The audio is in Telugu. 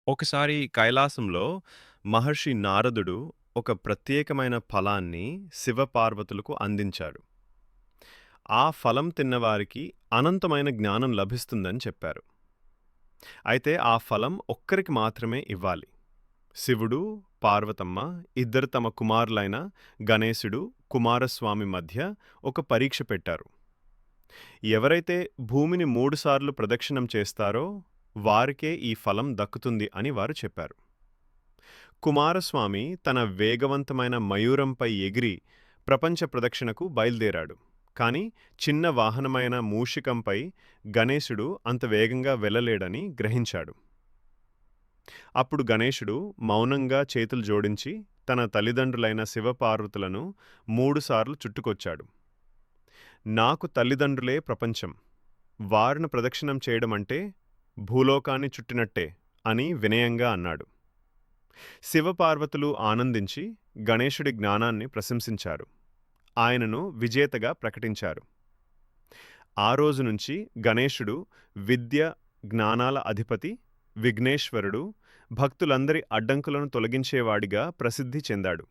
ఒకసారి కైలాసంలో మహర్షి నారదుడు ఒక ప్రత్యేకమైన ఫలాన్ని శివపార్వతులకు అందించాడు. ఆ ఫలం తిన్నవారికి అనంతమైన జ్ఞానం లభిస్తుందని చెప్పారు. అయితే ఆ ఫలం ఒక్కరికి మాత్రమే ఇవ్వాలి. శివుడు, పార్వతమ్మ ఇద్దరు తమ కుమారులైన గణేశుడు, కుమారస్వామి మధ్య ఒక పరీక్ష పెట్టారు. ఎవరైతే భూమిని 3 సార్లు ప్రదక్షిణం చేస్తారో వారికే ఈ ఫలం దక్కుతుంది అని వారు చెప్పారు. కుమారస్వామి తన వేగవంతమైన మయూరంపై ఎగిరి ప్రపంచ ప్రదక్షిణకు బయలుదేరాడు. కాని చిన్న వాహనమైన మూషికంపై గణేశుడు అంత వేగంగా వెళ్ళలేడని గ్రహించాడు. అప్పుడు గణేశుడు మౌనంగా చేతులు జోడించి తన తల్లిదండ్రులైన శివపార్వతులను 3 సార్లు చుట్టుకొచ్చాడు. నాకు తల్లిదండ్రులే ప్రపంచం, వారిని ప్రదక్షిణం చేయడమంటే భూలోకాన్ని చుట్టినట్టే అని వినయంగా అన్నాడు. శివపార్వతులు ఆనందించి గణేశుడి జ్ఞానాన్ని ప్రశంసించారు. ఆయనను విజేతగా ప్రకటించారు. ఆ రోజు నుంచి గణేశుడు విద్య, జ్ఞానాల అధిపతి, విఘ్నేశ్వరుడు, భక్తులందరి అడ్డంకులను తొలగించేవాడిగా ప్రసిద్ధి చెందాడు.